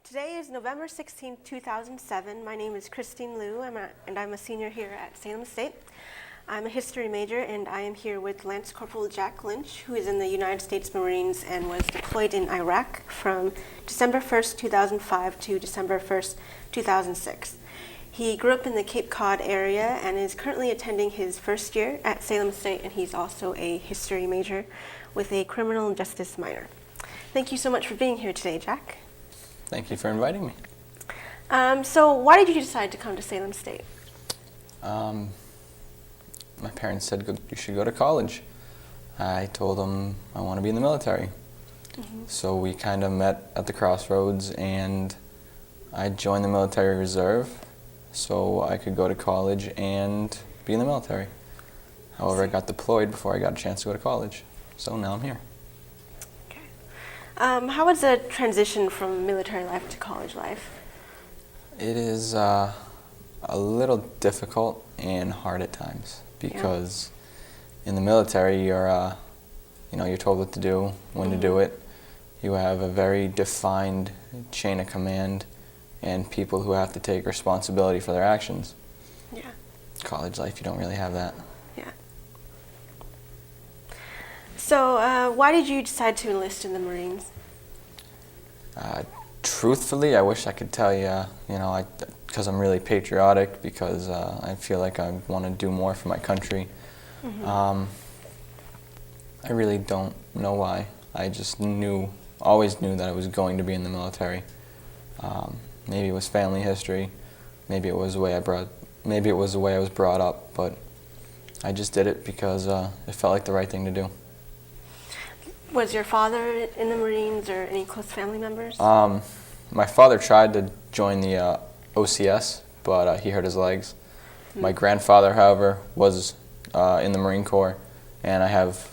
Today is November 16, 2007. My name is Christine Liu, and I'm a senior here at Salem State. I'm a history major, and I am here with Lance Corporal Jack Lynch, who is in the United States Marines and was deployed in Iraq from December 1st, 2005 to December 1st, 2006. He grew up in the Cape Cod area and is currently attending his first year at Salem State, and he's also a history major with a criminal justice minor. Thank you so much for being here today, Jack. Thank you for inviting me. So why did you decide to come to Salem State? My parents said you should go to college. I told them I want to be in the military. So we kind of met at the crossroads, and I joined the military reserve so I could go to college and be in the military. However, I got deployed before I got a chance to go to college. So now I'm here. How was the transition from military life to college life? It is a little difficult and hard at times because in the military you're told what to do, when to do it. You have a very defined chain of command and people who have to take responsibility for their actions. Yeah. College life, you don't really have that. Yeah. So why did you decide to enlist in the Marines? Truthfully, I wish I could tell you, because I'm really patriotic, because I feel like I want to do more for my country. I really don't know why. I just always knew that I was going to be in the military. Maybe it was family history, maybe it was the way I was brought up, but I just did it because it felt like the right thing to do. Was your father in the Marines or any close family members? My father tried to join the OCS, but he hurt his legs. My grandfather, however, was in the Marine Corps, and I have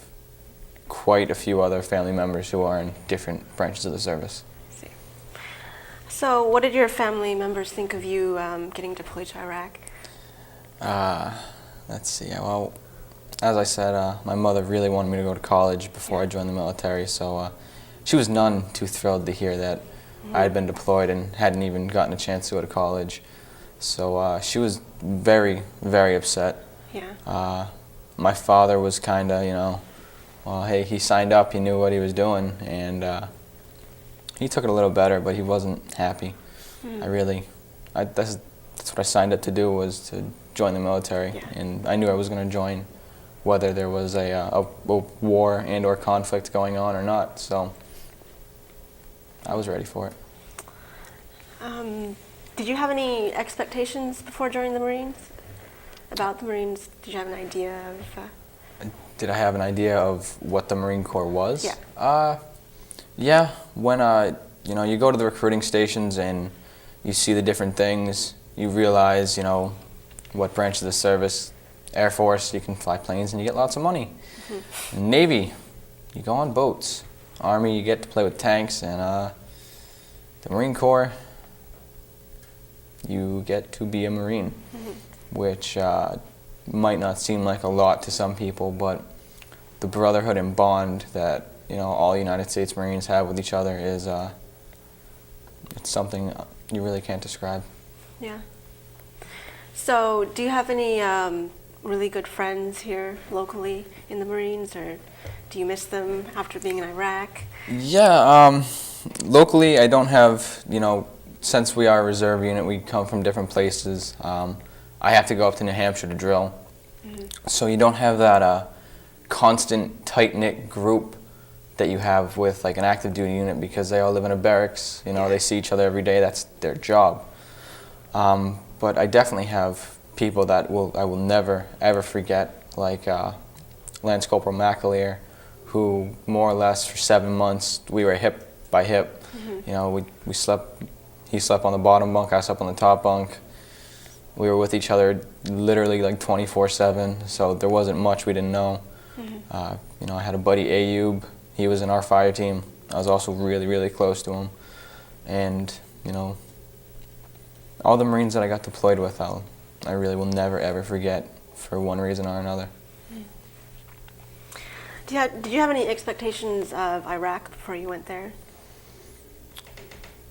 quite a few other family members who are in different branches of the service. I see. So what did your family members think of you getting deployed to Iraq? Let's see. Well, as I said, my mother really wanted me to go to college before I joined the military, so she was none too thrilled to hear that I had been deployed and hadn't even gotten a chance to go to college. So she was very, very upset. Yeah. My father was kind of, well, hey, he signed up, he knew what he was doing, and he took it a little better, but he wasn't happy. That's what I signed up to do, was to join the military, and I knew I was going to join whether there was a war and or conflict going on or not, so I was ready for it. Did you have any expectations before joining the Marines? About the Marines, did you have an idea of... Did I have an idea of what the Marine Corps was? Yeah. Yeah, when you go to the recruiting stations and you see the different things, you realize, what branch of the service. Air Force, you can fly planes and you get lots of money. Navy, you go on boats. Army, you get to play with tanks, and the Marine Corps, you get to be a Marine, which might not seem like a lot to some people, but the brotherhood and bond that all United States Marines have with each other is it's something you really can't describe. Yeah. So, do you have any really good friends here locally in the Marines, or do you miss them after being in Iraq? Yeah, locally I don't have, since we are a reserve unit, we come from different places. I have to go up to New Hampshire to drill. So you don't have that constant, tight-knit group that you have with like an active duty unit, because they all live in a barracks, they see each other every day, that's their job. But I definitely have people that I will never ever forget, like Lance Corporal McAleer, who more or less for 7 months we were hip by hip. We slept. He slept on the bottom bunk, I slept on the top bunk. We were with each other literally like 24/7. So there wasn't much we didn't know. I had a buddy Ayub. He was in our fire team. I was also really, really close to him, and all the Marines that I got deployed with, I really will never ever forget, for one reason or another. Did you have any expectations of Iraq before you went there?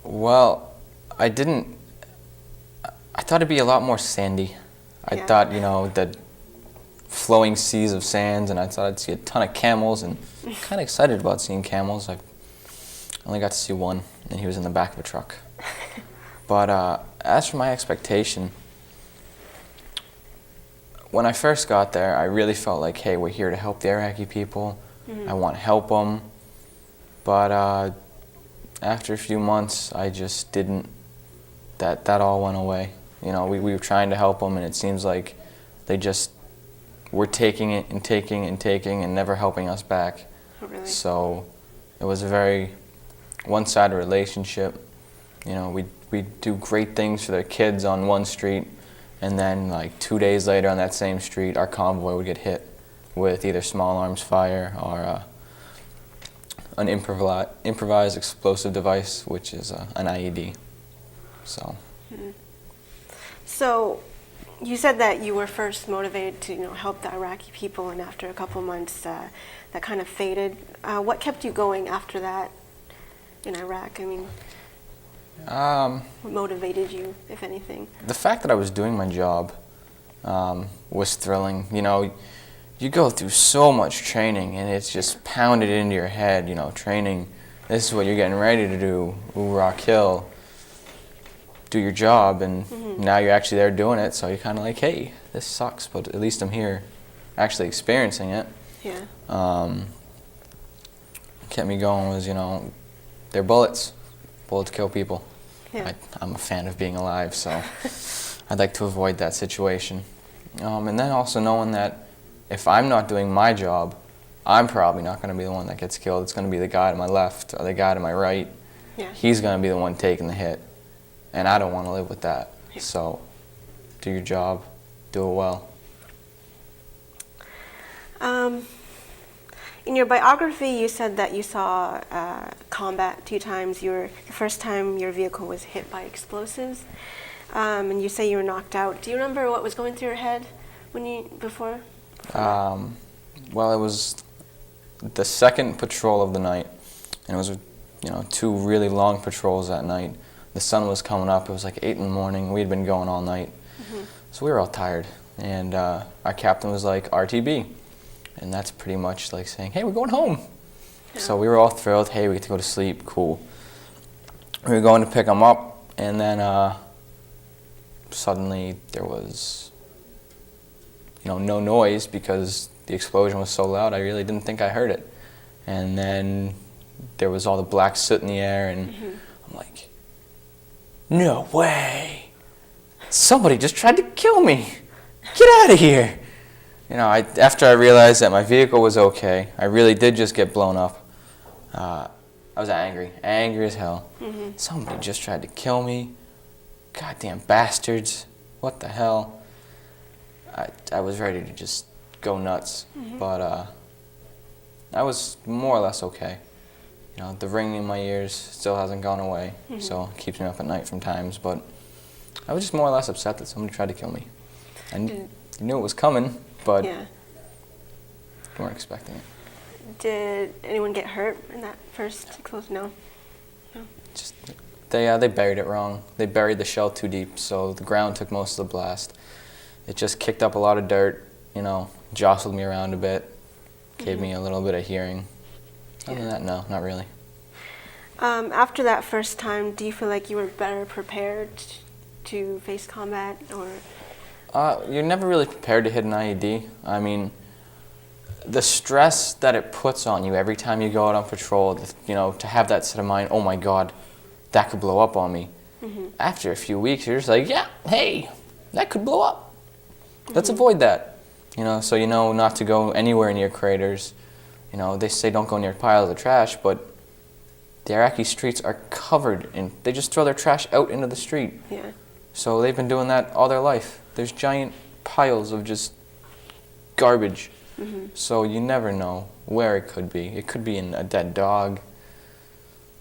Well, I didn't. I thought it'd be a lot more sandy. I Yeah. thought, the flowing seas of sands, and I thought I'd see a ton of camels, and kind of excited about seeing camels. I only got to see one, and he was in the back of a truck. But as for my expectation, when I first got there, I really felt like, hey, we're here to help the Iraqi people. I want to help them. But after a few months, I just didn't. That all went away. We were trying to help them, and it seems like they just were taking it and taking and taking and never helping us back. Oh, really? So it was a very one-sided relationship. We'd do great things for their kids on one street, and then like 2 days later on that same street, our convoy would get hit with either small arms fire or an improvised explosive device, which is an IED. So. So, you said that you were first motivated to help the Iraqi people, and after a couple months, that kind of faded. What kept you going after that in Iraq? I mean, what motivated you, if anything? The fact that I was doing my job was thrilling. You go through so much training, and it's just pounded into your head. Training. This is what you're getting ready to do. Hoorah, kill. Do your job, and now you're actually there doing it, so you're kind of like, hey, this sucks, but at least I'm here actually experiencing it. Yeah. Kept me going was, they're bullets. Bullets kill people. Yeah. I'm a fan of being alive, so I'd like to avoid that situation. And then also knowing that if I'm not doing my job, I'm probably not going to be the one that gets killed. It's going to be the guy to my left or the guy to my right. Yeah. He's going to be the one taking the hit. And I don't want to live with that. Yeah. So, do your job, do it well. In your biography, you said that you saw combat 2 times. The first time your vehicle was hit by explosives, and you say you were knocked out. Do you remember what was going through your head before? Well, it was the second patrol of the night, and it was 2 really long patrols that night. The sun was coming up. It was like 8 in the morning. We had been going all night. So we were all tired. And our captain was like, RTB. And that's pretty much like saying, hey, we're going home. Yeah. So we were all thrilled. Hey, we get to go to sleep. Cool. We were going to pick them up. And then suddenly there was, no noise because the explosion was so loud. I really didn't think I heard it. And then there was all the black soot in the air. And I'm like, no way! Somebody just tried to kill me! Get out of here! After I realized that my vehicle was okay, I really did just get blown up. I was angry as hell. Somebody just tried to kill me. Goddamn bastards! What the hell? I was ready to just go nuts, but I was more or less okay. The ringing in my ears still hasn't gone away, so it keeps me up at night from times, but I was just more or less upset that somebody tried to kill me. You knew it was coming, but you weren't expecting it. Did anyone get hurt in that first explosion? No? Just, they buried it wrong. They buried the shell too deep, so the ground took most of the blast. It just kicked up a lot of dirt, jostled me around a bit, gave me a little bit of hearing. Other than that, no, not really. After that first time, do you feel like you were better prepared to face combat, or? You're never really prepared to hit an IED. I mean, the stress that it puts on you every time you go out on patrol, to have that set of mind, oh my God, that could blow up on me. After a few weeks, you're just like, yeah, hey, that could blow up. Let's avoid that. So not to go anywhere near craters. They say don't go near piles of trash, but the Iraqi streets are covered they just throw their trash out into the street. Yeah. So they've been doing that all their life. There's giant piles of just garbage. So you never know where it could be. It could be in a dead dog.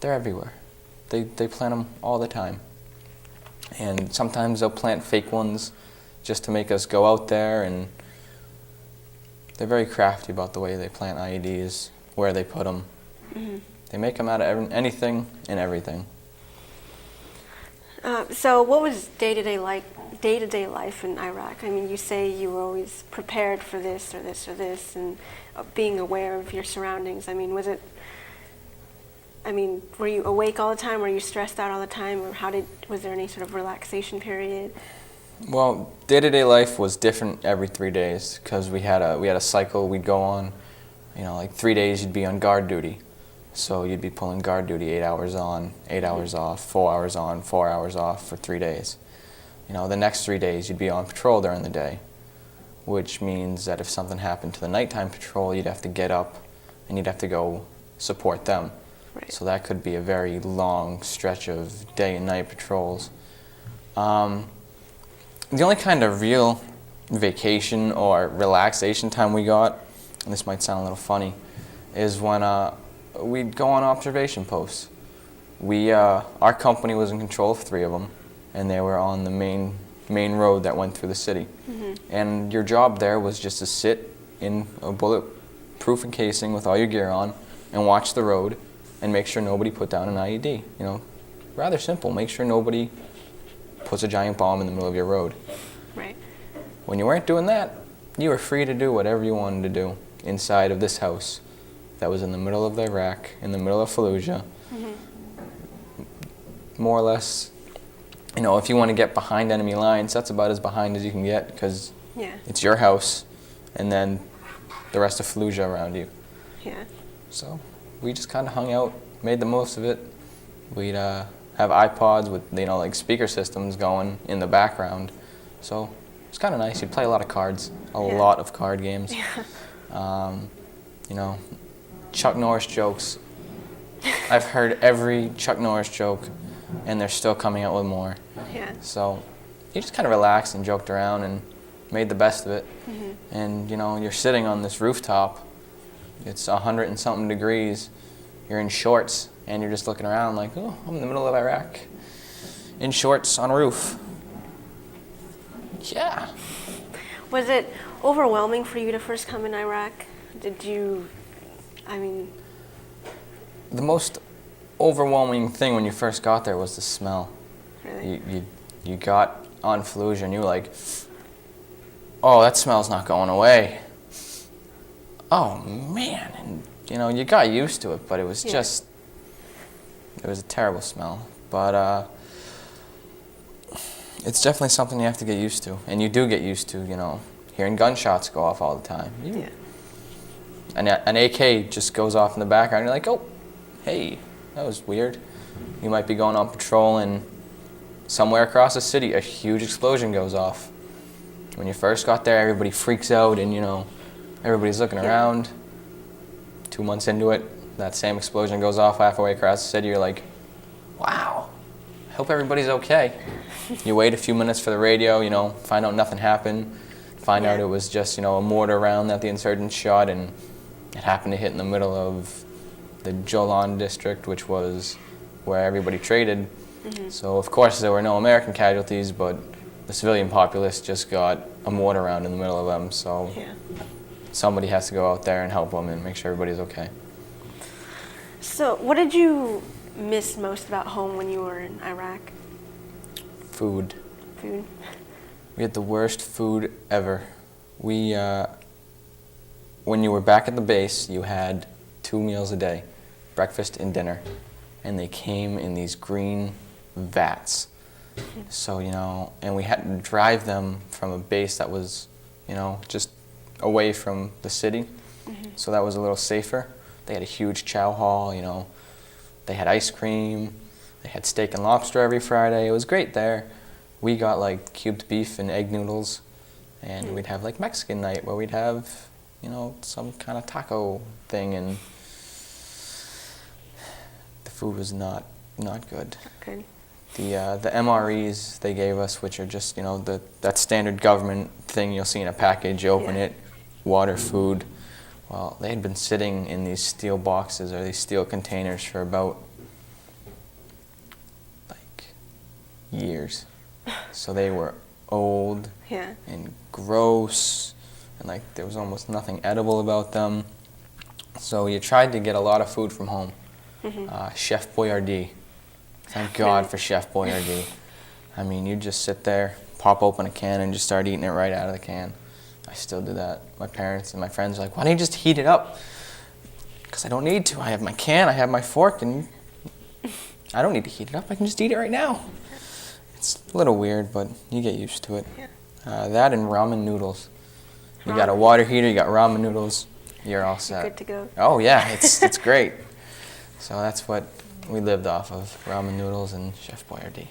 They're everywhere. They plant them all the time. And sometimes they'll plant fake ones just to make us go out there, and they're very crafty about the way they plant IEDs, where they put them. They make them out of anything and everything. So what was day-to-day life in Iraq? I mean, you say you were always prepared for this or this or this, and being aware of your surroundings. I mean, were you awake all the time? Were you stressed out all the time? Or was there any sort of relaxation period? Well, day-to-day life was different every 3 days because we had a cycle we'd go on. Like 3 days you'd be on guard duty. So you'd be pulling guard duty 8 hours on, 8 hours off, 4 hours on, 4 hours off for 3 days. The next 3 days you'd be on patrol during the day, which means that if something happened to the nighttime patrol, you'd have to get up and you'd have to go support them. Right. So that could be a very long stretch of day and night patrols. The only kind of real vacation or relaxation time we got, and this might sound a little funny, is when we'd go on observation posts. Our company was in control of 3 of them, and they were on the main road that went through the city. Mm-hmm. And your job there was just to sit in a bulletproof encasing with all your gear on and watch the road and make sure nobody put down an IED. Rather simple. Make sure nobody puts a giant bomb in the middle of your road. Right. When you weren't doing that, you were free to do whatever you wanted to do inside of this house that was in the middle of Iraq, in the middle of Fallujah. Mm-hmm. More or less, if you want to get behind enemy lines, that's about as behind as you can get because it's your house and then the rest of Fallujah around you. Yeah. So we just kind of hung out, made the most of it. We'd have iPods with, like speaker systems going in the background. So it's kind of nice. You'd play a lot of cards, a lot of card games. Yeah. Chuck Norris jokes. I've heard every Chuck Norris joke, and they're still coming out with more. Yeah. So you just kind of relaxed and joked around and made the best of it. Mm-hmm. And, you're sitting on this rooftop. It's 100 and something degrees. You're in shorts, and you're just looking around like, oh, I'm in the middle of Iraq. In shorts on a roof. Yeah. Was it overwhelming for you to first come in Iraq? The most overwhelming thing when you first got there was the smell. Really? You got on Fallujah and you were like, oh, that smell's not going away. Oh, man. And, you got used to it, but it was it was a terrible smell. But it's definitely something you have to get used to. And you do get used to, hearing gunshots go off all the time. Yeah. And an AK just goes off in the background. You're like, oh, hey, that was weird. You might be going on patrol and somewhere across the city, a huge explosion goes off. When you first got there, everybody freaks out and, everybody's looking around. 2 months into it, that same explosion goes off halfway across the city. You're like, wow, I hope everybody's okay. You wait a few minutes for the radio, find out nothing happened. Find out it was just, a mortar round that the insurgents shot, and it happened to hit in the middle of the Jolan district, which was where everybody traded. Mm-hmm. So, of course, there were no American casualties, but the civilian populace just got a mortar round in the middle of them. So somebody has to go out there and help them and make sure everybody's okay. So what did you miss most about home when you were in Iraq? Food. Food? We had the worst food ever. When you were back at the base, you had 2 meals a day, breakfast and dinner, and they came in these green vats. So, and we had to drive them from a base that was, just away from the city. Mm-hmm. So that was a little safer. They had a huge chow hall, they had ice cream, they had steak and lobster every Friday. It was great there. We got like cubed beef and egg noodles, and we'd have like Mexican night where we'd have, some kind of taco thing, and the food was not good. Good. The MREs they gave us, which are just, that standard government thing you'll see in a package, you open it, water, food. Well, they had been sitting in these steel boxes or these steel containers for about, years. So they were old and gross, and there was almost nothing edible about them. So you tried to get a lot of food from home. Mm-hmm. Chef Boyardee. Thank God for Chef Boyardee. I mean, you just sit there, pop open a can, and just start eating it right out of the can. I still do that. My parents and my friends are like, why don't you just heat it up? Because I don't need to. I have my can, I have my fork, and I don't need to heat it up. I can just eat it right now. It's a little weird, but you get used to it. Yeah. That and ramen noodles. You got a water heater, you got ramen noodles, you're all set. Good to go. Oh yeah, it's great. So that's what we lived off of, ramen noodles and Chef Boyardee.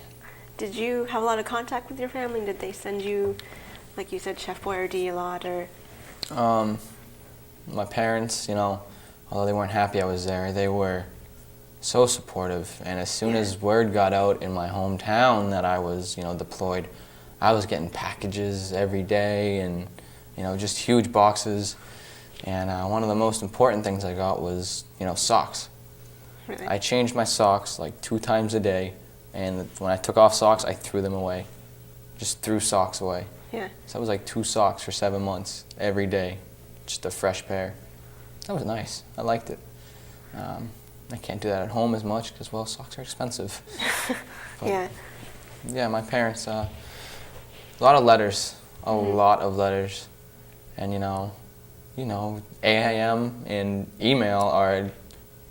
Did you have a lot of contact with your family? Did they send you, like you said, Chef Boyardee a lot, or? My parents, although they weren't happy I was there, they were so supportive. And as soon as word got out in my hometown that I was, deployed, I was getting packages every day and, just huge boxes. And one of the most important things I got was, socks. Really? I changed my socks like 2 times a day, and when I took off socks, I threw them away. Just threw socks away. Yeah. So that was like 2 socks for 7 months every day, just a fresh pair. That was nice. I liked it. I can't do that at home as much because, well, socks are expensive. Yeah. Yeah, my parents, a lot of letters, a lot of letters. And, AIM and email are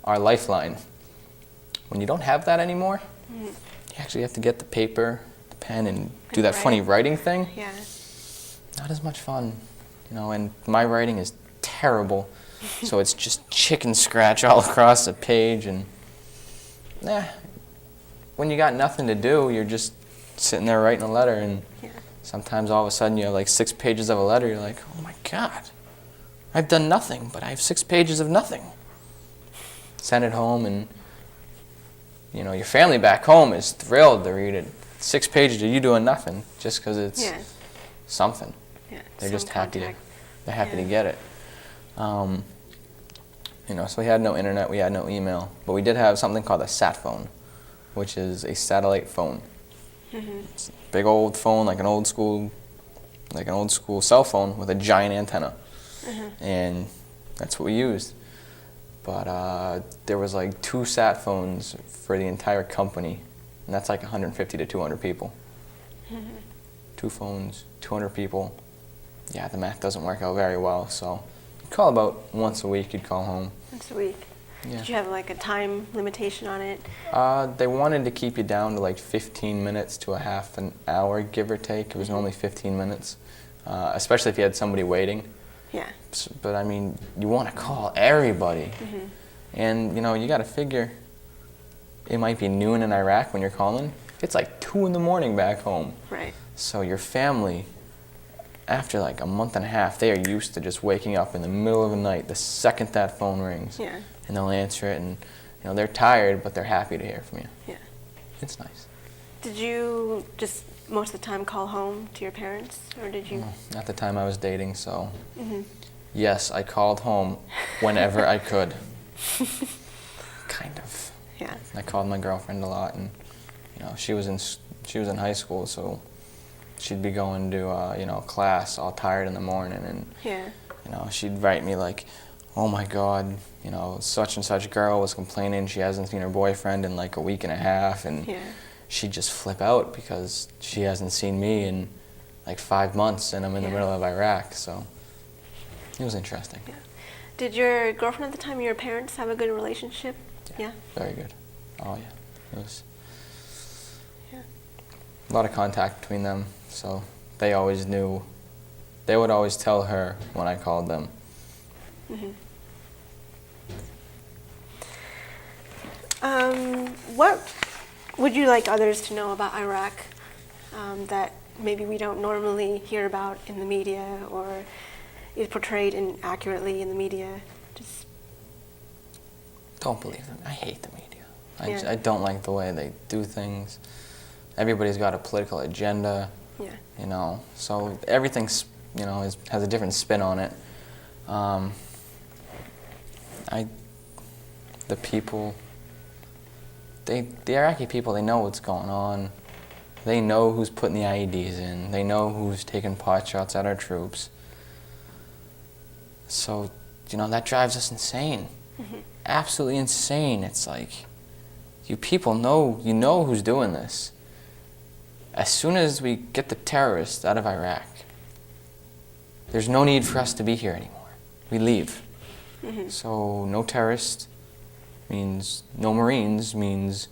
our lifeline. When you don't have that anymore, you actually have to get the paper, the pen, and do that funny writing thing. Yeah. Not as much fun, and my writing is terrible. So it's just chicken scratch all across the page, and when you got nothing to do, you're just sitting there writing a letter, and sometimes all of a sudden you have like 6 pages of a letter. You're like, oh my God, I've done nothing, but I have 6 pages of nothing. Send it home, and your family back home is thrilled to read it. 6 pages of you doing nothing, just because it's something. Yeah. They're just happy to Yeah. get it. So we had no internet, we had no email, but we did have something called a sat phone, which is a satellite phone. It's a big old phone, like an old school cell phone with a giant antenna, and that's what we used. But there was like 2 sat phones for the entire company, and that's like 150 to 200 people. 2 phones, 200 people. Yeah, the math doesn't work out very well, so you'd call about once a week, you'd call home. Once a week. Yeah. Did you have like a time limitation on it? They wanted to keep you down to like 15 minutes to a half an hour, give or take. It was only 15 minutes, especially if you had somebody waiting. Yeah. But I mean, you want to call everybody. And you got to figure it might be noon in Iraq when you're calling. It's like 2 in the morning back home. Right. So your family, after like a month and a half, they are used to just waking up in the middle of the night the second that phone rings. Yeah. And they'll answer it, and they're tired, but they're happy to hear from you. Yeah. It's nice. Did you just most of the time call home to your parents, or did you? At the time I was dating, so yes, I called home whenever I could. Kind of. Yeah. I called my girlfriend a lot, and she was in high school, so she'd be going to class all tired in the morning, and she'd write me like, oh my God, such and such girl was complaining she hasn't seen her boyfriend in like a week and a half, and she'd just flip out because she hasn't seen me in like 5 months, and I'm in the middle of Iraq, so it was interesting. Yeah. Did your girlfriend at the time, your parents, have a good relationship? Yeah. Very good. Oh yeah, it was Yeah. a lot of contact between them, so they always knew. They would always tell her when I called them. What would you like others to know about Iraq that maybe we don't normally hear about in the media, or is portrayed inaccurately in the media? Just Don't believe them. I hate the media. Yeah. I don't like the way they do things. Everybody's got a political agenda. Yeah. So everything's has a different spin on it. The people, the Iraqi people, they know what's going on. They know who's putting the IEDs in. They know who's taking pot shots at our troops. So, that drives us insane. Absolutely insane. It's like, you people know, who's doing this. as soon as we get the terrorists out of Iraq, there's no need for us to be here anymore. We leave. So no terrorists means no Marines, means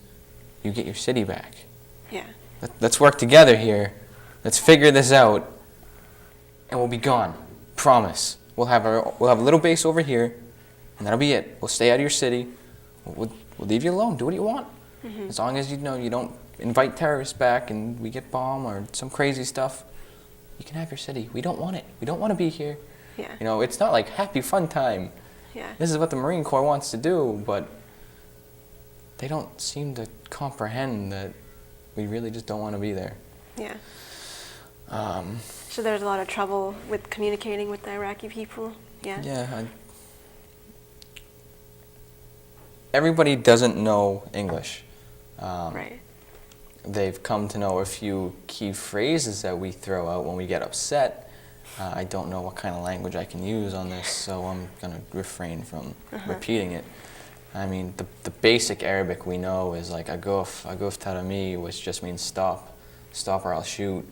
you get your city back. Yeah. Let's work together here. Let's figure this out, and we'll be gone. Promise. We'll have a little base over here, and that'll be it. We'll stay out of your city. We'll leave you alone. Do what you want. As long as you don't invite terrorists back and we get bombed or some crazy stuff, you can have your city. We don't want it. We don't want to be here. Yeah. It's not like happy fun time. Yeah. This is what the Marine Corps wants to do, but they don't seem to comprehend that we really just don't want to be there. Yeah. So there's a lot of trouble with communicating with the Iraqi people. Yeah. Yeah. Everybody doesn't know English. Right. They've come to know a few key phrases that we throw out when we get upset. I don't know what kind of language I can use on this, so I'm going to refrain from repeating it. I mean, the basic Arabic we know is like aguf tarami, which just means stop or I'll shoot.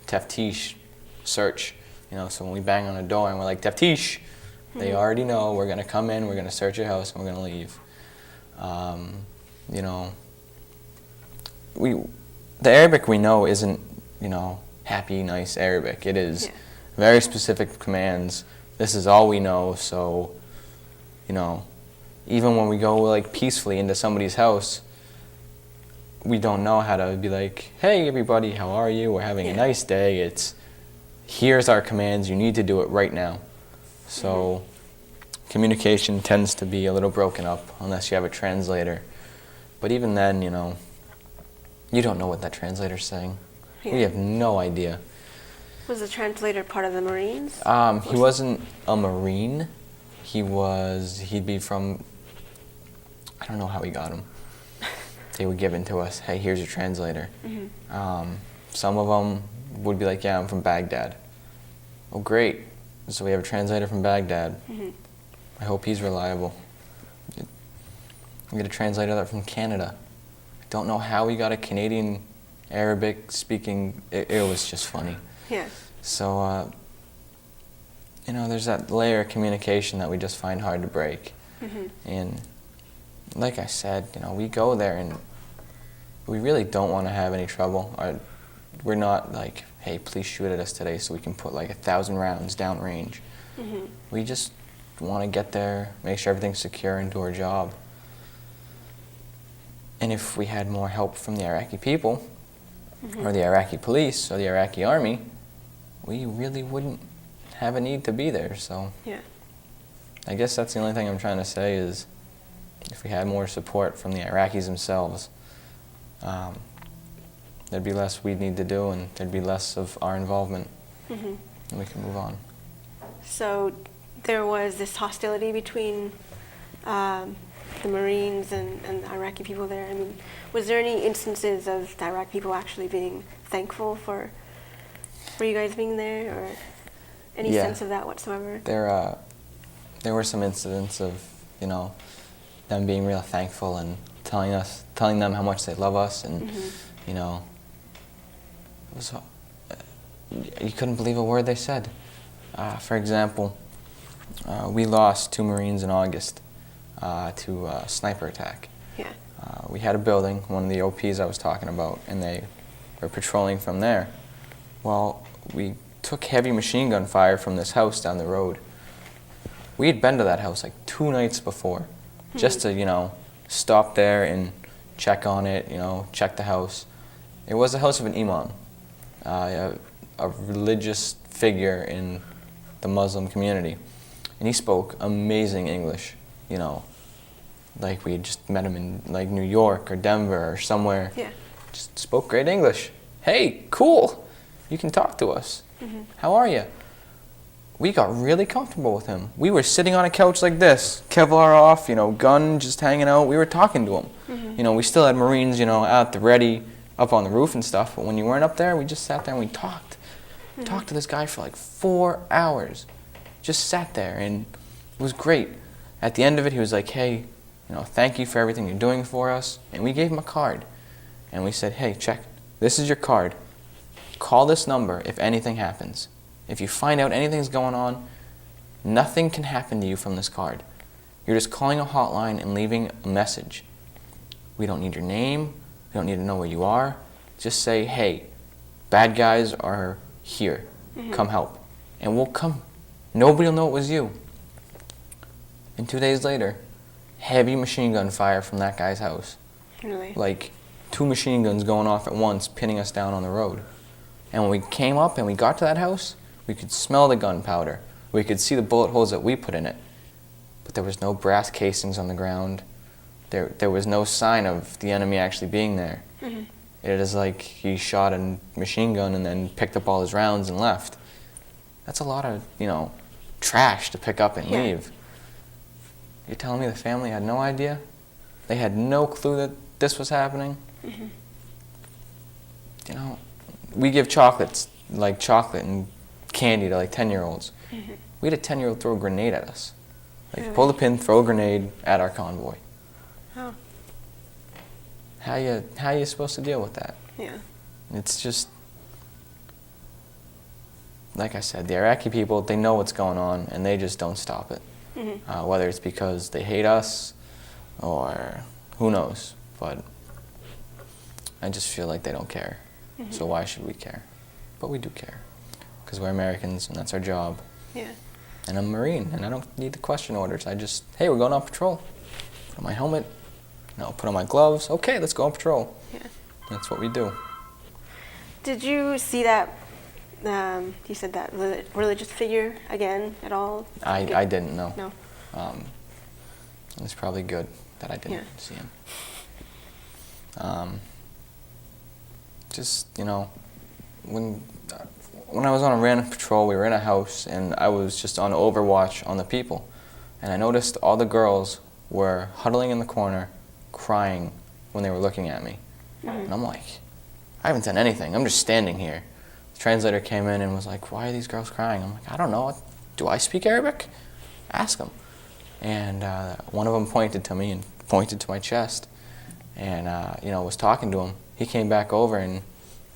Teftish, search. So when we bang on a door and we're like, teftish, they already know we're going to come in, we're going to search your house, and we're going to leave. The Arabic we know isn't, happy, nice Arabic. It is very specific commands. This is all we know, so, even when we go peacefully into somebody's house, we don't know how to be like, hey everybody, how are you? We're having a nice day. It's, here's our commands, you need to do it right now. So communication tends to be a little broken up unless you have a translator. But even then, you don't know what that translator's saying. Yeah. We have no idea. Was the translator part of the Marines? He wasn't a Marine. He'd be from, I don't know how we got him. They would give it to us, hey, here's your translator. Some of them would be like, yeah, I'm from Baghdad. Oh, great. So we have a translator from Baghdad. I hope he's reliable. We get a translator from Canada. I don't know how we got a Canadian Arabic speaking. It was just funny. Yeah. So, there's that layer of communication that we just find hard to break. And like I said, we go there and we really don't want to have any trouble. We're not like, hey, please shoot at us today so we can put 1,000 rounds downrange. We just want to get there, make sure everything's secure, and do our job. And if we had more help from the Iraqi people, or the Iraqi police, or the Iraqi army, we really wouldn't have a need to be there. So I guess that's the only thing I'm trying to say is if we had more support from the Iraqis themselves, there'd be less we'd need to do, and there'd be less of our involvement, and we can move on. So there was this hostility between the Marines and the Iraqi people there. I mean, was there any instances of the Iraqi people actually being thankful for you guys being there, or any sense of that whatsoever? There were some incidents of, them being real thankful and telling them how much they love us, and it was, you couldn't believe a word they said. For example, we lost 2 Marines in August to a sniper attack. Yeah. We had a building, one of the OPs I was talking about, and they were patrolling from there. Well, we took heavy machine gun fire from this house down the road. We had been to that house 2 nights before, just to, stop there and check on it, check the house. It was the house of an imam, a religious figure in the Muslim community. And he spoke amazing English, like we had just met him in New York or Denver or somewhere. Yeah. Just spoke great English. Hey, cool, you can talk to us. How are you? We got really comfortable with him. We were sitting on a couch like this, Kevlar off, gun just hanging out. We were talking to him. We still had Marines, out the ready, up on the roof and stuff. But when you weren't up there, we just sat there and we talked. Talked to this guy for 4 hours. Just sat there, and it was great. At the end of it, he was like, hey, thank you for everything you're doing for us. And we gave him a card. And we said, hey, check This is your card. Call this number if anything happens. If you find out anything's going on, nothing can happen to you from this card. You're just calling a hotline and leaving a message. We don't need your name. We don't need to know where you are. Just say, hey, bad guys are here. Come help. And we'll come. Nobody will know it was you. And 2 days later, heavy machine gun fire from that guy's house. Really? Like 2 machine guns going off at once, pinning us down on the road. And when we came up and we got to that house, we could smell the gunpowder. We could see the bullet holes that we put in it. But there was no brass casings on the ground. There was no sign of the enemy actually being there. It is like he shot a machine gun and then picked up all his rounds and left. That's a lot of, trash to pick up and leave. You're telling me the family had no idea? They had no clue that this was happening? We give chocolate and candy to 10-year-olds. We had a 10-year-old throw a grenade at us. Really? Pull the pin, throw a grenade at our convoy. Oh. How you supposed to deal with that? Yeah. It's just, like I said, the Iraqi people, they know what's going on, and they just don't stop it. Whether it's because they hate us or who knows, but I just feel like they don't care. So why should we care? But we do care, because we're Americans, and that's our job. Yeah. And I'm a Marine, and I don't need the question orders. I just, hey, we're going on patrol. Put on my helmet, put on my gloves. Okay, let's go on patrol. Yeah. That's what we do. Did you see that, you said that religious figure again at all? I didn't know. No. It's probably good that I didn't see him. When I was on a random patrol, we were in a house, and I was just on overwatch on the people. And I noticed all the girls were huddling in the corner, crying when they were looking at me. And I'm like, I haven't done anything. I'm just standing here. The translator came in and was like, why are these girls crying? I'm like, I don't know. Do I speak Arabic? Ask them. And one of them pointed to me and pointed to my chest and, was talking to him. He came back over and,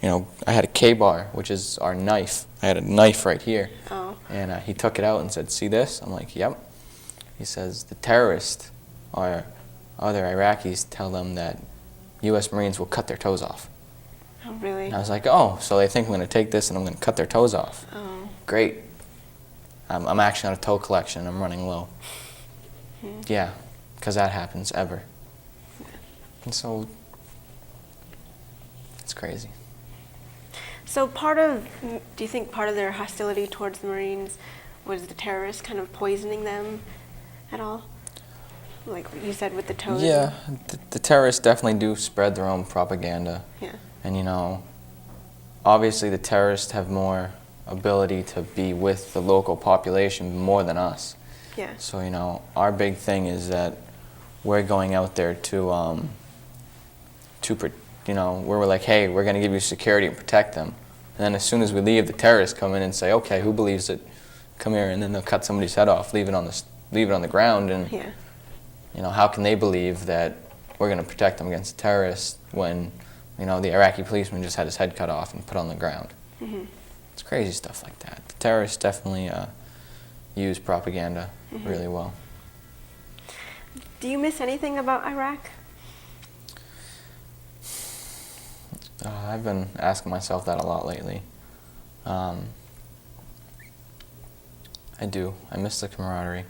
I had a K-bar, which is our knife. I had a knife right here. Oh. And he took it out and said, see this? I'm like, yep. He says, the terrorists or other Iraqis tell them that U.S. Marines will cut their toes off. Oh, really? And I was like, oh, so they think I'm going to take this and I'm going to cut their toes off. Oh. Great. I'm actually on a toe collection. I'm running low. Yeah, because that happens ever. And so, it's crazy. So do you think part of their hostility towards the Marines was the terrorists kind of poisoning them at all? Like you said with the toes? Yeah, the terrorists definitely do spread their own propaganda. Yeah. And obviously the terrorists have more ability to be with the local population more than us. Yeah. So, our big thing is that we're going out there to where we're like, hey, we're going to give you security and protect them. And then as soon as we leave, the terrorists come in and say, okay, who believes it? Come here, and then they'll cut somebody's head off, leave it on the ground, and how can they believe that we're going to protect them against the terrorists when the Iraqi policeman just had his head cut off and put on the ground? It's crazy stuff like that. The terrorists definitely use propaganda really well. Do you miss anything about Iraq? I've been asking myself that a lot lately. I do. I miss the camaraderie.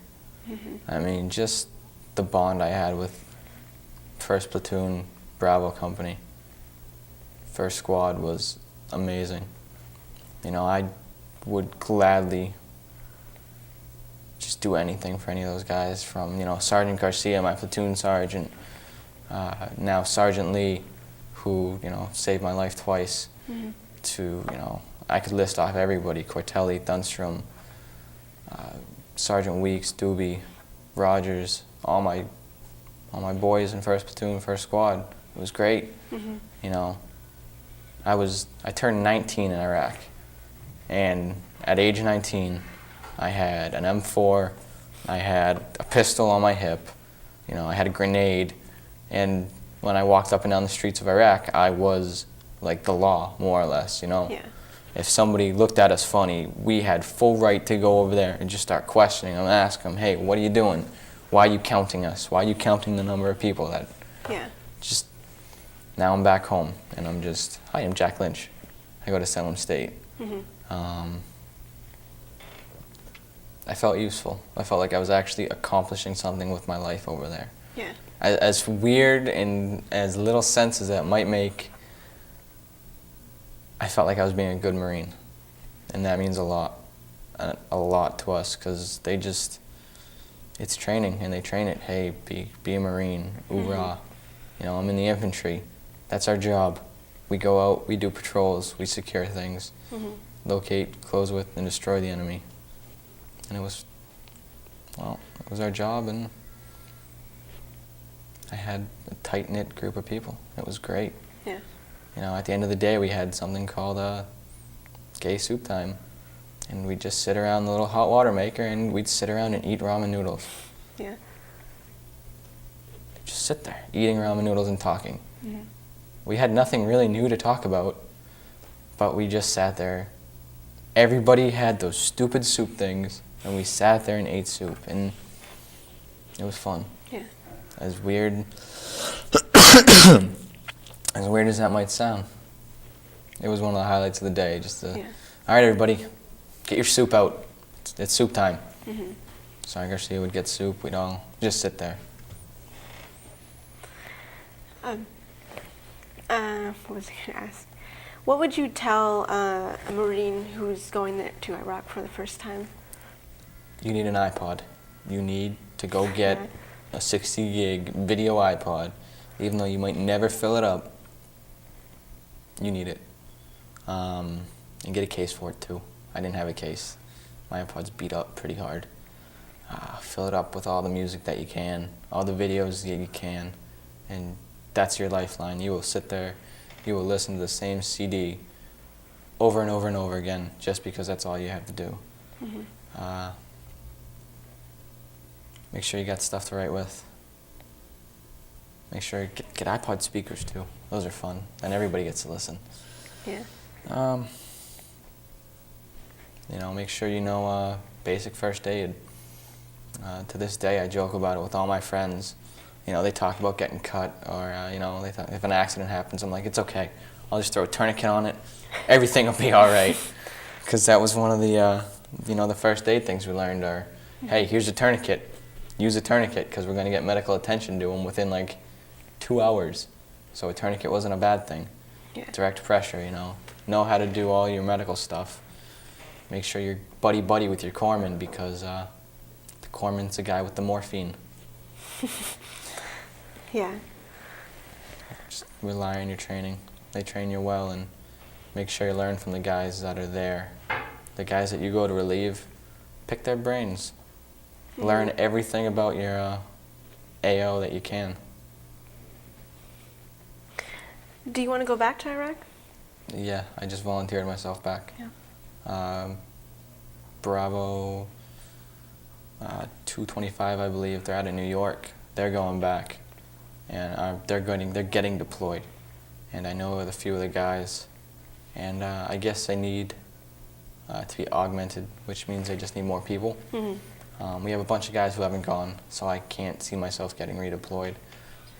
I mean, just the bond I had with 1st Platoon, Bravo Company. 1st Squad was amazing. I would gladly just do anything for any of those guys, from, Sergeant Garcia, my platoon sergeant, now Sergeant Lee, who, saved my life twice, to, I could list off everybody, Cortelli, Dunstrom, Sergeant Weeks, Doobie, Rogers, all my boys in 1st Platoon, 1st Squad. It was great. I turned 19 in Iraq, and at age 19, I had an M4, I had a pistol on my hip, I had a grenade, and when I walked up and down the streets of Iraq, I was like the law, more or less, you know. Yeah. If somebody looked at us funny, we had full right to go over there and just start questioning them, ask them, hey, what are you doing? Why are you counting us? Why are you counting the number of people that Yeah. just, now I'm back home and I'm just, hi, I'm Jack Lynch. I go to Salem State. I felt useful. I felt like I was actually accomplishing something with my life over there. Yeah. As weird and as little sense as that might make, I felt like I was being a good Marine, and that means a lot to us, because they just, it's training, and they train it. Hey, be a Marine, hoorah. You know, I'm in the infantry. That's our job. We go out, we do patrols, we secure things, locate, close with, and destroy the enemy. And it was our job, and I had a tight-knit group of people. It was great. Yeah. You know, at the end of the day, we had something called gay soup time. And we'd just sit around the little hot water maker, and we'd sit around and eat ramen noodles. Yeah. Just sit there, eating ramen noodles and talking. We had nothing really new to talk about, but we just sat there. Everybody had those stupid soup things, and we sat there and ate soup, and it was fun. Yeah. As weird as weird as that might sound, it was one of the highlights of the day. Just to, Yeah. all right, everybody, get your soup out. It's soup time. Sergeant Garcia would get soup. We'd all just sit there. What was I going to ask? What would you tell a Marine who's going to Iraq for the first time? You need an iPod. You need to go get a 60 gig video iPod, even though you might never fill it up. You need it. And get a case for it too. I didn't have a case. My iPod's beat up pretty hard. Fill it up with all the music that you can, all the videos that you can, and that's your lifeline. You will sit there, you will listen to the same CD over and over and over again, just because that's all you have to do. Make sure you got stuff to write with. Make sure you get iPod speakers too. Those are fun, and everybody gets to listen. Yeah. You know, make sure you know basic first aid. To this day, I joke about it with all my friends. You know, they talk about getting cut, or you know, they thought if an accident happens, I'm like, it's okay. I'll just throw a tourniquet on it. Everything will be all right. Because that was one of the, you know, the first aid things we learned are, hey, here's a tourniquet. Use a tourniquet, because we're going to get medical attention to them within like 2 hours. So a tourniquet wasn't a bad thing. Yeah. Direct pressure, you know how to do all your medical stuff. Make sure you're buddy-buddy with your corpsman, because the corpsman's the guy with the morphine. Yeah. Just rely on your training. They train you well, and make sure you learn from the guys that are there. The guys that you go to relieve, pick their brains. Learn everything about your AO that you can. Do you want to go back to Iraq? Yeah, I just volunteered myself back. Yeah. Bravo 225, I believe. They're out of New York. They're going back, and they're getting deployed. And I know a few of the guys, and I guess they need to be augmented, which means they just need more people. We have a bunch of guys who haven't gone, so I can't see myself getting redeployed.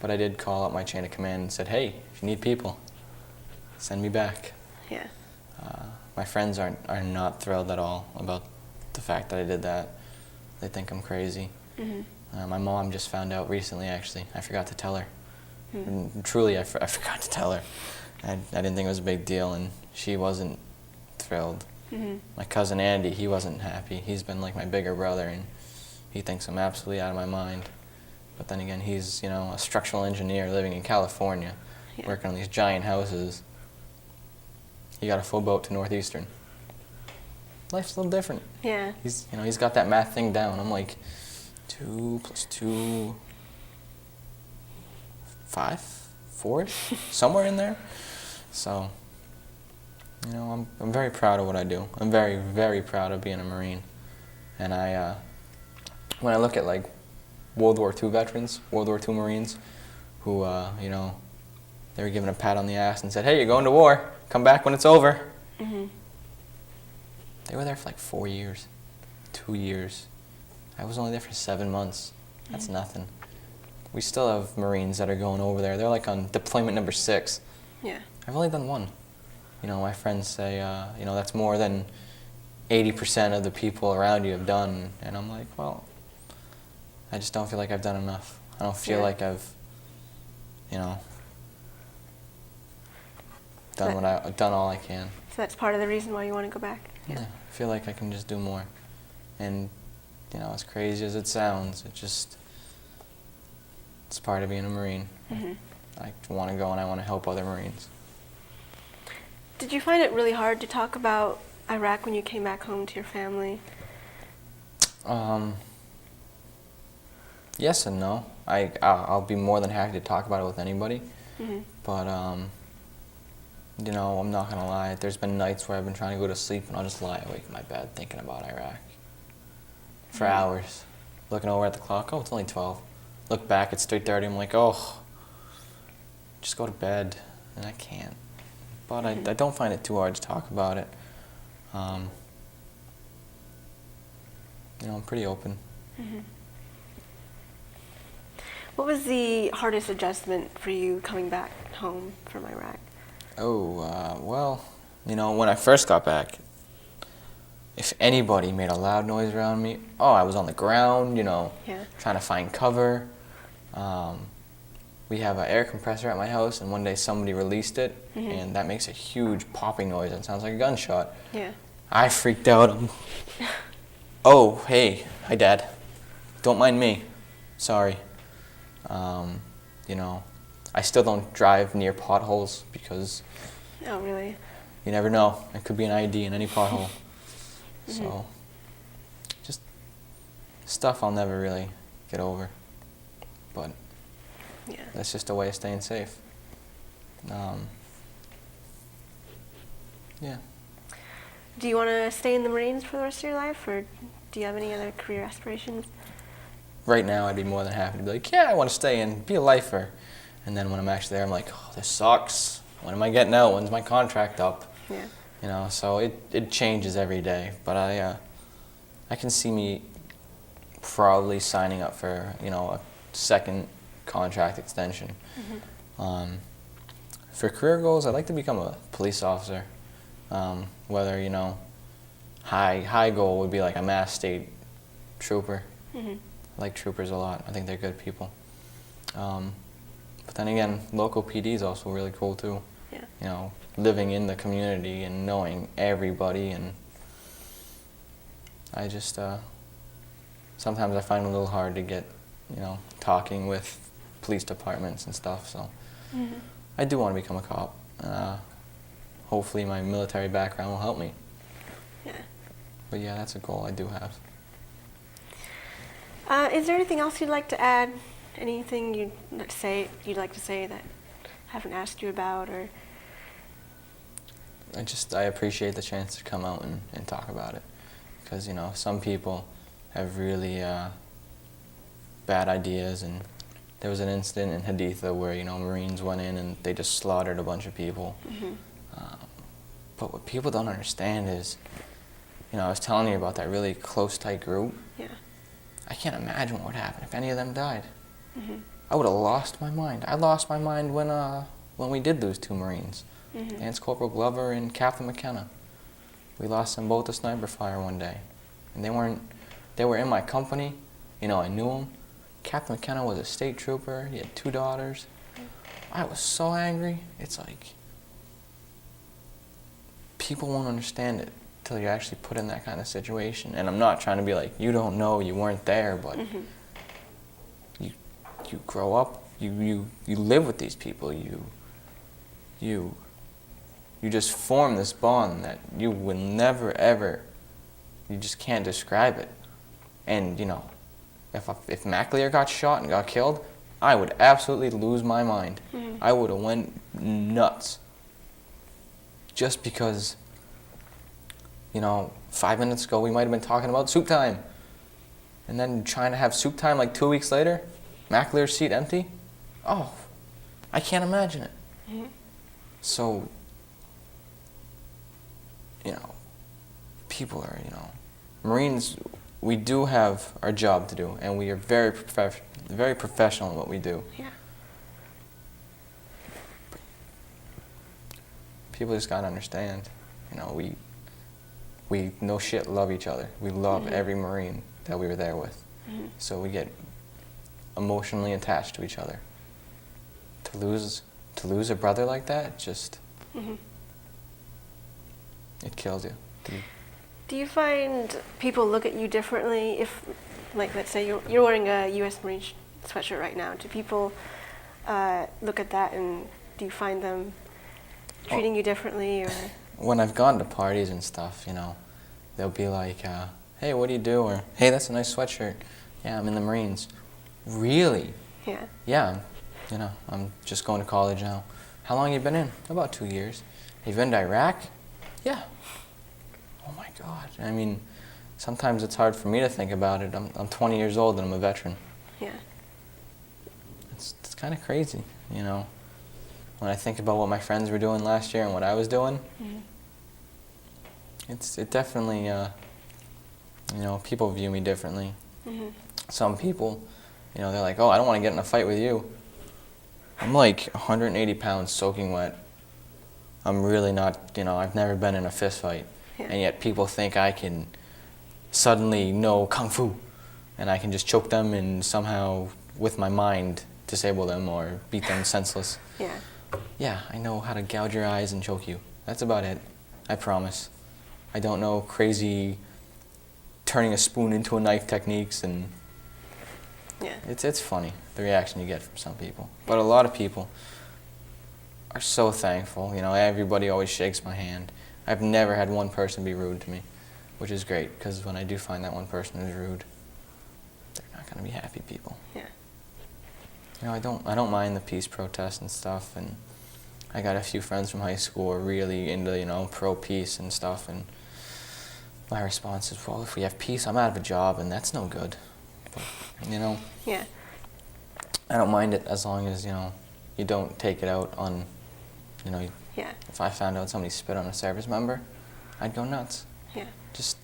But I did call up my chain of command and said, hey, if you need people, send me back. Yeah. My friends are not thrilled at all about the fact that I did that. They think I'm crazy. My mom just found out recently, actually. I forgot to tell her. Truly, I forgot to tell her. I didn't think it was a big deal, and she wasn't thrilled. My cousin Andy, he wasn't happy. He's been like my bigger brother, and he thinks I'm absolutely out of my mind. But then again, he's, you know, a structural engineer living in California, working on these giant houses. He got a full boat to Northeastern. Life's a little different. Yeah. He's got that math thing down. I'm like, 2 + 2, 5, 4, somewhere in there. So, you know, I'm very proud of what I do. I'm very, very proud of being a Marine. And when I look at like World War II veterans, World War II Marines, who, you know, They were given a pat on the ass and said, "Hey, you're going to war. Come back when it's over." Mhm. They were there for like 4 years, 2 years. I was only there for 7 months. That's nothing. We still have Marines that are going over there. They're like on deployment number 6. Yeah. I've only done 1. My friends say, that's more than 80% of the people around you have done. And I'm like, well, I just don't feel like I've done enough. I don't feel like I've, done all I can. So that's part of the reason why you want to go back? Yeah, I feel like I can just do more. And, as crazy as it sounds, it's part of being a Marine. Mhm. I want to go and I want to help other Marines. Did you find it really hard to talk about Iraq when you came back home to your family? Yes and no. I'll be more than happy to talk about it with anybody. Mm-hmm. But, I'm not going to lie. There's been nights where I've been trying to go to sleep and I'll just lie awake in my bed thinking about Iraq for hours. Looking over at the clock, oh, it's only 12. Look back, it's 3:30. I'm like, oh, just go to bed. And I can't. But I don't find it too hard to talk about it. I'm pretty open. Mm-hmm. What was the hardest adjustment for you coming back home from Iraq? Well, when I first got back, if anybody made a loud noise around me, I was on the ground, trying to find cover. We have an air compressor at my house, and one day somebody released it, and that makes a huge popping noise. It sounds like a gunshot. Yeah. I freaked out. Oh, hey, hi, Dad. Don't mind me. Sorry. I still don't drive near potholes because Oh, really? you never know. It could be an ID in any pothole. So, just stuff I'll never really get over. But Yeah. that's just a way of staying safe. Yeah. Do you want to stay in the Marines for the rest of your life, or do you have any other career aspirations? Right now, I'd be more than happy to be like, yeah, I want to stay and be a lifer. And then when I'm actually there, I'm like, oh, this sucks. When am I getting out? When's my contract up? Yeah. So it changes every day. But I can see me probably signing up for, a second contract extension. For career goals, I'd like to become a police officer. Whether, high goal would be like a Mass State trooper. I like troopers a lot. I think they're good people. But then again, local PD is also really cool too. Yeah. Living in the community and knowing everybody, and I just sometimes I find it a little hard to get, talking with police departments and stuff. So I do want to become a cop. Hopefully my military background will help me. Yeah. But yeah, that's a goal I do have. Is there anything else you'd like to add? Anything you'd like to say that I haven't asked you about, or? I appreciate the chance to come out and talk about it, because some people have really bad ideas, and there was an incident in Haditha where Marines went in and they just slaughtered a bunch of people. But what people don't understand is, I was telling you about that really close, tight group. Yeah. I can't imagine what would happen if any of them died. I would have lost my mind. I lost my mind when we did lose 2 Marines, Lance Corporal Glover and Captain McKenna. We lost them both to sniper fire one day, and they were in my company. I knew them. Captain McKenna was a state trooper. He had 2 daughters. I was so angry. It's like people won't understand it until you're actually put in that kind of situation. And I'm not trying to be like, you don't know, you weren't there, but you grow up, you live with these people, you just form this bond that you will never ever, you just can't describe it. And if MacLear got shot and got killed, I would absolutely lose my mind. I would have went nuts. Just because, 5 minutes ago we might have been talking about soup time. And then trying to have soup time like 2 weeks later, MacLear's seat empty. Oh, I can't imagine it. Mhm. So, people are, Marines, we do have our job to do, and we are very professional in what we do. Yeah. People just gotta understand, we no shit love each other. We love every Marine that we were there with. So we get emotionally attached to each other. To lose a brother like that, just it kills you. Do you find people look at you differently if, like, let's say you're wearing a U.S. Marine sweatshirt right now? Do people look at that, and do you find them treating you differently, or? When I've gone to parties and stuff, they'll be like, hey, what do you do? Or, hey, that's a nice sweatshirt. Yeah, I'm in the Marines. Really? Yeah. Yeah, I'm just going to college now. How long have you been in? About 2 years. Have you been to Iraq? Yeah. Oh my God. I mean, sometimes it's hard for me to think about it. I'm 20 years old and I'm a veteran. Yeah. It's kind of crazy, When I think about what my friends were doing last year and what I was doing, it definitely, people view me differently. Some people, they're like, oh, I don't want to get in a fight with you. I'm like 180 pounds soaking wet. I'm really not, I've never been in a fist fight. Yeah. And yet people think I can suddenly know Kung Fu and I can just choke them and somehow, with my mind, disable them or beat them senseless. Yeah. Yeah, I know how to gouge your eyes and choke you. That's about it. I promise. I don't know crazy turning a spoon into a knife techniques, and Yeah. it's funny, the reaction you get from some people. But a lot of people are so thankful. Everybody always shakes my hand. I've never had one person be rude to me, which is great, because when I do find that one person is rude, they're not going to be happy people. Yeah. I don't mind the peace protests and stuff, and I got a few friends from high school who are really into, pro-peace and stuff, and my response is, well, if we have peace, I'm out of a job, and that's no good. But, Yeah. I don't mind it as long as, you don't take it out on, Yeah. if I found out somebody spit on a service member, I'd go nuts. Yeah. Just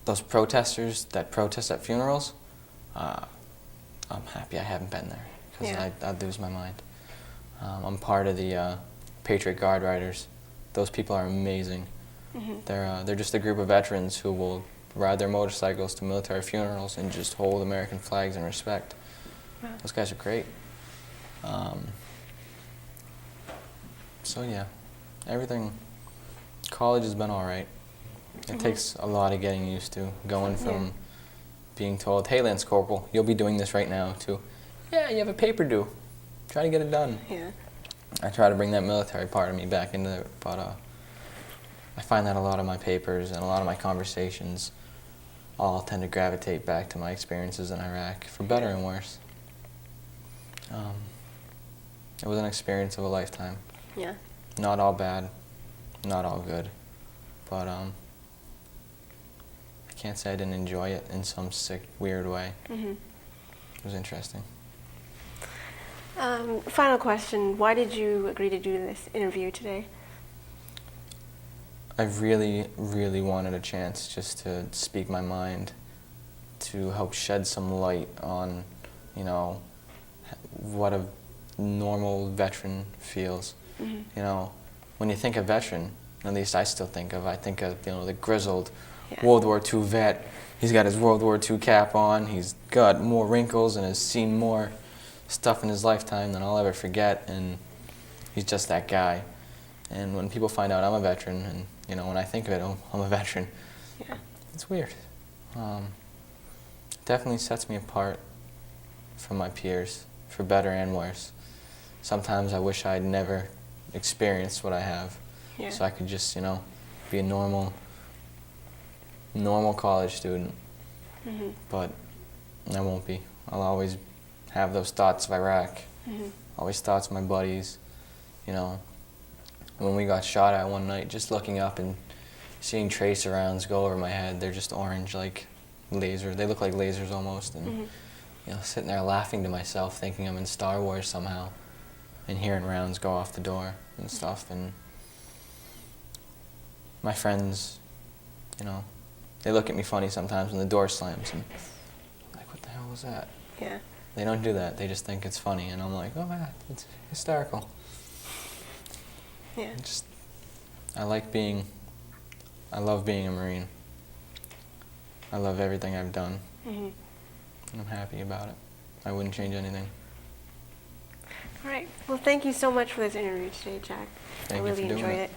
those protesters that protest at funerals, I'm happy I haven't been there, because Yeah. I'd lose my mind. I'm part of the Patriot Guard Riders. Those people are amazing. They're just a group of veterans who will ride their motorcycles to military funerals and just hold American flags in respect. Wow. Those guys are great. So yeah, college has been all right. It takes a lot of getting used to, going from being told, hey, Lance Corporal, you'll be doing this right now, to, yeah, you have a paper due. Try to get it done. Yeah. I try to bring that military part of me back into it, but I find that a lot of my papers and a lot of my conversations all tend to gravitate back to my experiences in Iraq, for better and worse. It was an experience of a lifetime. Yeah. Not all bad, not all good, but I can't say I didn't enjoy it in some sick, weird way. It was interesting. Final question. Why did you agree to do this interview today? I really, really wanted a chance just to speak my mind, to help shed some light on, what a normal veteran feels. When you think of veteran, at least I still think of, the grizzled World War II vet. He's got his World War II cap on. He's got more wrinkles and has seen more stuff in his lifetime than I'll ever forget, and he's just that guy. And when people find out I'm a veteran, and when I think of it, oh, I'm a veteran, it's weird. Definitely sets me apart from my peers, for better and worse. Sometimes I wish I'd never experienced what I have, so I could just, be a normal college student. But I won't be. I'll always have those thoughts of Iraq, always thoughts of my buddies. When we got shot at one night, just looking up and seeing tracer rounds go over my head, they're just orange, like laser. They look like lasers almost, and sitting there laughing to myself, thinking I'm in Star Wars somehow. and hearing rounds go off the door and stuff. And my friends, you know, they look at me funny sometimes when the door slams and like, what the hell was that? Yeah. They don't do that. They just think it's funny, and I'm like, oh man, it's hysterical. Yeah. I love being a Marine. I love everything I've done. Mm-hmm. And I'm happy about it. I wouldn't change anything. All right. Well, thank you so much for this interview today, Jack. Thank I you really for doing enjoyed it. it.